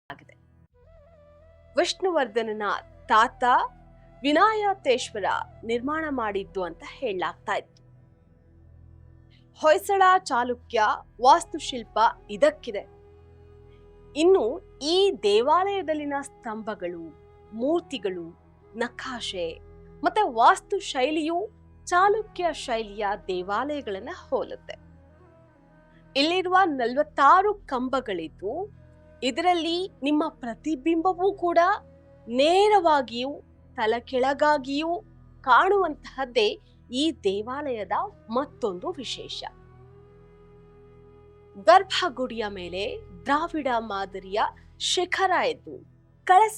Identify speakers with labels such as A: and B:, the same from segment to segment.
A: ಆಗಿದೆ. ವಿಷ್ಣುವರ್ಧನನ ತಾತ ವಿನಾಯತೇಶ್ವರ ನಿರ್ಮಾಣ ಮಾಡಿದ್ದು ಅಂತ ಹೇಳಲಾಗ್ತಾ ಇತ್ತು. ಹೊಯ್ಸಳ ಚಾಲುಕ್ಯ ವಾಸ್ತುಶಿಲ್ಪ ಇದಕ್ಕಿದೆ. ಇನ್ನು ಈ ದೇವಾಲಯದಲ್ಲಿನ ಸ್ತಂಭಗಳು, ಮೂರ್ತಿಗಳು, ನಕಾಶೆ ಮತ್ತೆ ವಾಸ್ತು ಶೈಲಿಯು ಚಾಲುಕ್ಯ ಶೈಲಿಯ ದೇವಾಲಯಗಳನ್ನ ಹೋಲುತ್ತೆ. ಇಲ್ಲಿರುವ 46 ಕಂಬಗಳಿದ್ದು ಇದರಲ್ಲಿ ನಿಮ್ಮ ಪ್ರತಿಬಿಂಬವೂ ಕೂಡ ನೇರವಾಗಿಯೂ ತಲೆಕೆಳಗಾಗಿಯೂ ಕಾಣುವಂತಹದ್ದೇ ಈ ದೇವಾಲಯದ ಮತ್ತೊಂದು ವಿಶೇಷ. ಗರ್ಭಗುಡಿಯ ಮೇಲೆ ದ್ರಾವಿಡ ಮಾದರಿಯ ಶಿಖರ ಇದ್ದು ಕಳಸ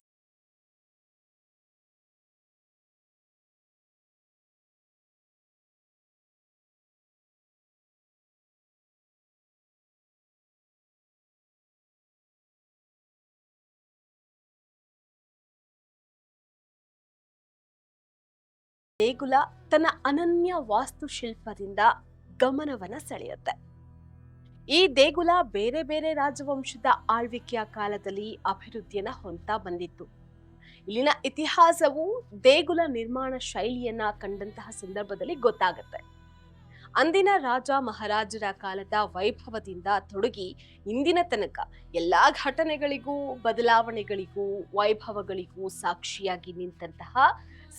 A: ದೇಗುಲ ತನ್ನ ಅನನ್ಯ ವಾಸ್ತುಶಿಲ್ಪದಿಂದ ಗಮನವನ್ನ ಸೆಳೆಯುತ್ತೆ. ಈ ದೇಗುಲ ಬೇರೆ ಬೇರೆ ರಾಜವಂಶದ ಆಳ್ವಿಕೆಯ ಕಾಲದಲ್ಲಿ ಅಭಿವೃದ್ಧಿಯನ್ನ ಹೊಂದ್ತಾ ಬಂದಿತ್ತು. ಇಲ್ಲಿನ ಇತಿಹಾಸವು ದೇಗುಲ ನಿರ್ಮಾಣ ಶೈಲಿಯನ್ನ ಕಂಡಂತಹ ಸಂದರ್ಭದಲ್ಲಿ ಗೊತ್ತಾಗುತ್ತೆ. ಅಂದಿನ ರಾಜ ಮಹಾರಾಜರ ಕಾಲದ ವೈಭವದಿಂದ ತೊಡಗಿ ಇಂದಿನ ತನಕ ಎಲ್ಲಾ ಘಟನೆಗಳಿಗೂ ಬದಲಾವಣೆಗಳಿಗೂ ವೈಭವಗಳಿಗೂ ಸಾಕ್ಷಿಯಾಗಿ ನಿಂತಹ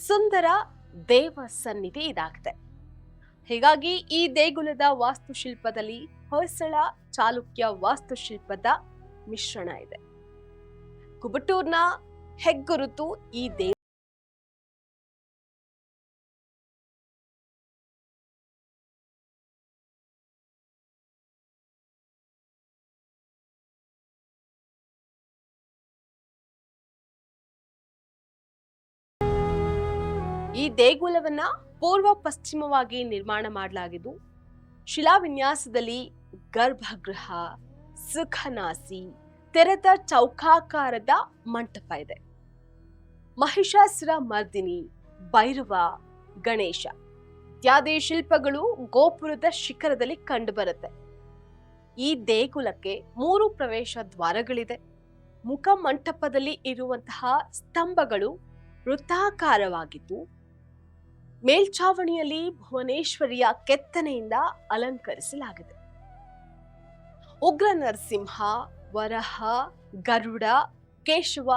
A: ಸುಂದರ ದೇವ ಸನ್ನಿಧಿ ಇದಾಗಿದೆ. ಹೀಗಾಗಿ ಈ ದೇಗುಲದ ವಾಸ್ತುಶಿಲ್ಪದಲ್ಲಿ ಹೊಯ್ಸಳ ಚಾಲುಕ್ಯ ವಾಸ್ತುಶಿಲ್ಪದ ಮಿಶ್ರಣ ಇದೆ. ಕುಬಟೂರ್ನ ಹೆಗ್ಗುರುತು ಈ ದೇಗುಲವನ್ನ ಪೂರ್ವ ಪಶ್ಚಿಮವಾಗಿ ನಿರ್ಮಾಣ ಮಾಡಲಾಗಿದ್ದು ಶಿಲಾವಿನ್ಯಾಸದಲ್ಲಿ ಗರ್ಭಗೃಹ, ಸುಖನಾಸಿ, ತೆರೆದ ಚೌಕಾಕಾರದ ಮಂಟಪ ಇದೆ. ಮಹಿಷಾಸುರ ಮರ್ದಿನಿ, ಭೈರವ, ಗಣೇಶ ಇತ್ಯಾದಿ ಶಿಲ್ಪಗಳು ಗೋಪುರದ ಶಿಖರದಲ್ಲಿ ಕಂಡುಬರುತ್ತೆ. ಈ ದೇಗುಲಕ್ಕೆ 3 ಪ್ರವೇಶ ದ್ವಾರಗಳಿದೆ. ಮುಖ ಮಂಟಪದಲ್ಲಿ ಇರುವಂತಹ ಸ್ತಂಭಗಳು ವೃತ್ತಾಕಾರವಾಗಿದ್ದು ಮೇಲ್ಛಾವಣಿಯಲ್ಲಿ ಭುವನೇಶ್ವರಿಯ ಕೆತ್ತನೆಯಿಂದ ಅಲಂಕರಿಸಲಾಗಿದೆ. ಉಗ್ರ ನರಸಿಂಹ, ವರಹ, ಗರುಡ, ಕೇಶವ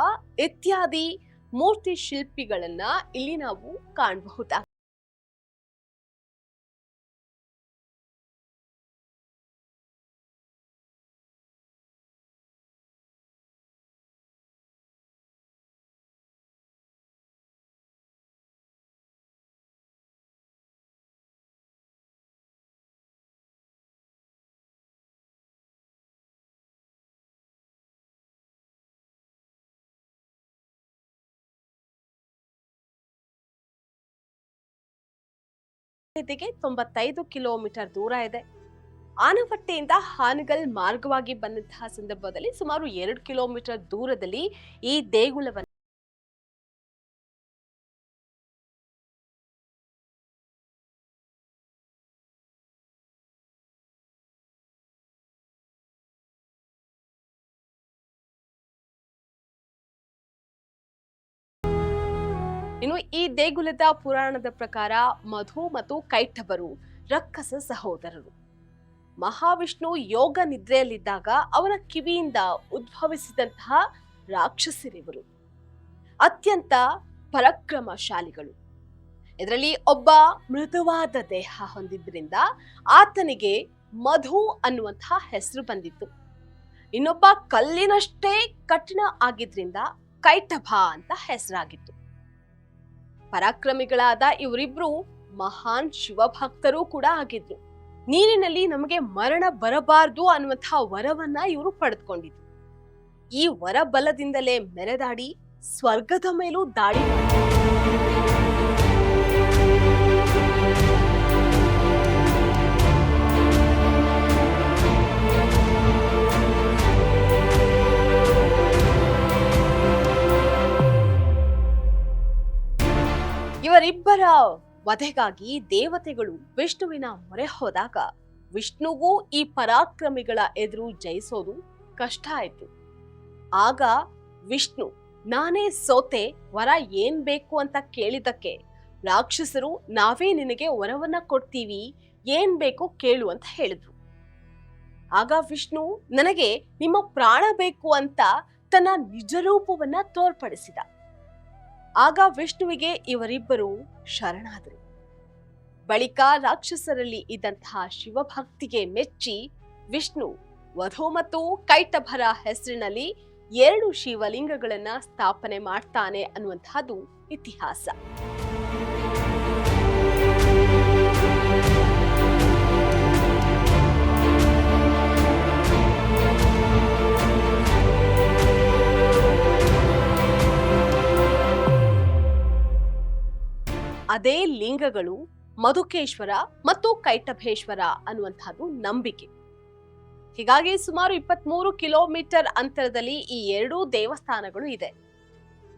A: ಇತ್ಯಾದಿ ಮೂರ್ತಿ ಶಿಲ್ಪಿಗಳನ್ನ ಇಲ್ಲಿ ನಾವು ಕಾಣಬಹುದಾಗಿದೆ. ಇದಕ್ಕೆ 95 ಕಿಲೋಮೀಟರ್ ದೂರ ಇದೆ. ಆನವಟ್ಟೆಯಿಂದ ಹಾನಗಲ್ ಮಾರ್ಗವಾಗಿ ಬಂದಂತಹ ಸಂದರ್ಭದಲ್ಲಿ ಸುಮಾರು 2 ಕಿಲೋಮೀಟರ್ ದೂರದಲ್ಲಿ ಈ ದೇಗುಲವನ್ನು ಇನ್ನು ಈ ದೇಗುಲದ ಪುರಾಣದ ಪ್ರಕಾರ ಮಧು ಮತ್ತು ಕೈಟಭರು ರಕ್ಕಸ ಸಹೋದರರು. ಮಹಾವಿಷ್ಣು ಯೋಗ ನಿದ್ರೆಯಲ್ಲಿದ್ದಾಗ ಅವನ ಕಿವಿಯಿಂದ ಉದ್ಭವಿಸಿದಂತಹ ರಾಕ್ಷಸರಿವರು. ಅತ್ಯಂತ ಪರಾಕ್ರಮಶಾಲಿಗಳು. ಇದರಲ್ಲಿ ಒಬ್ಬ ಮೃದುವಾದ ದೇಹ ಹೊಂದಿದ್ರಿಂದ ಆತನಿಗೆ ಮಧು ಅನ್ನುವಂತಹ ಹೆಸರು ಬಂದಿತ್ತು. ಇನ್ನೊಬ್ಬ ಕಲ್ಲಿನಷ್ಟೇ ಕಠಿಣ ಆಗಿದ್ರಿಂದ ಕೈಟಭ ಅಂತ ಹೆಸರಾಗಿತ್ತು. ಪರಾಕ್ರಮಿಗಳಾದ ಇವರಿಬ್ರು ಮಹಾನ್ ಶಿವಭಕ್ತರೂ ಕೂಡ ಆಗಿದ್ರು. ನೀರಿನಲ್ಲಿ ನಮಗೆ ಮರಣ ಬರಬಾರದು ಅನ್ನುವಂತಹ ವರವನ್ನ ಇವರು ಪಡೆದುಕೊಂಡಿದ್ರು. ಈ ವರ ಬಲದಿಂದಲೇ ಮೆರೆದಾಡಿ ಸ್ವರ್ಗದ ಮೇಲೂ ದಾಳಿ ಇವರಿಬ್ಬರ ವಧೆಗಾಗಿ ದೇವತೆಗಳು ವಿಷ್ಣುವಿನ ಮೊರೆ ಹೋದಾಗ ವಿಷ್ಣುಗೂ ಈ ಪರಾಕ್ರಮಿಗಳ ಎದುರು ಜಯಿಸೋದು ಕಷ್ಟ ಆಯ್ತು. ಆಗ ವಿಷ್ಣು ನಾನೇ ಸೋತೆ, ವರ ಏನ್ ಬೇಕು ಅಂತ ಕೇಳಿದಕ್ಕೆ ರಾಕ್ಷಸರು ನಾವೇ ನಿನಗೆ ವರವನ್ನ ಕೊಡ್ತೀವಿ, ಏನ್ ಬೇಕು ಕೇಳು ಅಂತ ಹೇಳಿದ್ರು. ಆಗ ವಿಷ್ಣು ನನಗೆ ನಿಮ್ಮ ಪ್ರಾಣ ಬೇಕು ಅಂತ ತನ್ನ ನಿಜ ರೂಪವನ್ನ ತೋರ್ಪಡಿಸಿದ. ಆಗ ವಿಷ್ಣುವಿಗೆ ಇವರಿಬ್ಬರು ಶರಣಾದರು. ಬಳಿಕ ರಾಕ್ಷಸರಲ್ಲಿ ಇದ್ದಂತಹ ಶಿವಭಕ್ತಿಗೆ ಮೆಚ್ಚಿ ವಿಷ್ಣು ವಧು ಮತ್ತು ಕೈಟಭರ ಹೆಸರಿನಲ್ಲಿ 2 ಶಿವಲಿಂಗಗಳನ್ನ ಸ್ಥಾಪನೆ ಮಾಡ್ತಾನೆ ಅನ್ನುವಂತಹದ್ದು ಇತಿಹಾಸ. ಅದೇ ಲಿಂಗಗಳು ಮಧುಕೇಶ್ವರ ಮತ್ತು ಕೈಟಭೇಶ್ವರ ಅನ್ನುವಂತಹದ್ದು ನಂಬಿಕೆ. ಹೀಗಾಗಿ ಸುಮಾರು 23 ಕಿಲೋಮೀಟರ್ ಅಂತರದಲ್ಲಿ ಈ 2 ದೇವಸ್ಥಾನಗಳು ಇದೆ.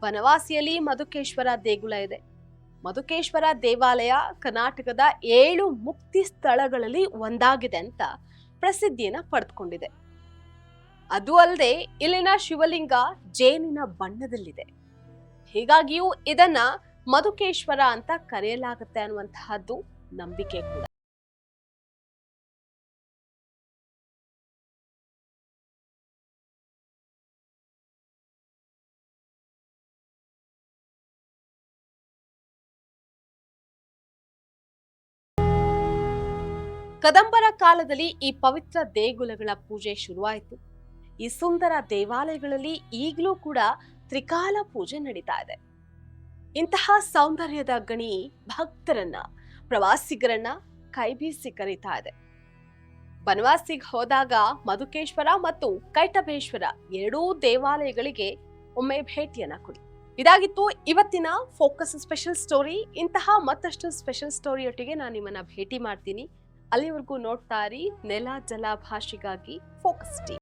A: ಬನವಾಸಿಯಲ್ಲಿ ಮಧುಕೇಶ್ವರ ದೇಗುಲ ಇದೆ. ಮಧುಕೇಶ್ವರ ದೇವಾಲಯ ಕರ್ನಾಟಕದ 7 ಮುಕ್ತಿ ಸ್ಥಳಗಳಲ್ಲಿ ಒಂದಾಗಿದೆ ಅಂತ ಪ್ರಸಿದ್ಧಿಯನ್ನ ಪಡೆದುಕೊಂಡಿದೆ. ಅದು ಅಲ್ಲದೆ ಇಲ್ಲಿನ ಶಿವಲಿಂಗ ಜೇನಿನ ಬಣ್ಣದಲ್ಲಿದೆ. ಹೀಗಾಗಿಯೂ ಇದನ್ನ ಮಧುಕೇಶ್ವರ ಅಂತ ಕರೆಯಲಾಗುತ್ತೆ ಅನ್ನುವಂತಹದ್ದು ನಂಬಿಕೆ ಕೂಡ. ಕದಂಬರ ಕಾಲದಲ್ಲಿ ಈ ಪವಿತ್ರ ದೇಗುಲಗಳ ಪೂಜೆ ಶುರುವಾಯಿತು. ಈ ಸುಂದರ ದೇವಾಲಯಗಳಲ್ಲಿ ಈಗಲೂ ಕೂಡ ತ್ರಿಕಾಲ ಪೂಜೆ ನಡೀತಾ ಇದೆ. ಇಂತಹ ಸೌಂದರ್ಯದ ಗಣಿ ಭಕ್ತರನ್ನ, ಪ್ರವಾಸಿಗರನ್ನ ಕೈಬೀಸಿ ಕರೀತಾ ಇದೆ. ಬನವಾಸಿಗೆ ಹೋದಾಗ ಮಧುಕೇಶ್ವರ ಮತ್ತು ಕೈಟಭೇಶ್ವರ 2 ದೇವಾಲಯಗಳಿಗೆ ಒಮ್ಮೆ ಭೇಟಿಯನ್ನ ಕೊಡಿ. ಇದಾಗಿತ್ತು ಇವತ್ತಿನ ಫೋಕಸ್ ಸ್ಪೆಷಲ್ ಸ್ಟೋರಿ. ಇಂತಹ ಮತ್ತಷ್ಟು ಸ್ಪೆಷಲ್ ಸ್ಟೋರಿಯೊಟ್ಟಿಗೆ ನಾನು ನಿಮ್ಮನ್ನ ಭೇಟಿ ಮಾಡ್ತೀನಿ. ಅಲ್ಲಿವರೆಗೂ ನೋಡ್ತಾ ಇರಿ ನೆಲ ಜಲ ಭಾಷೆಗಾಗಿ ಫೋಕಸ್ ಟಿವಿ.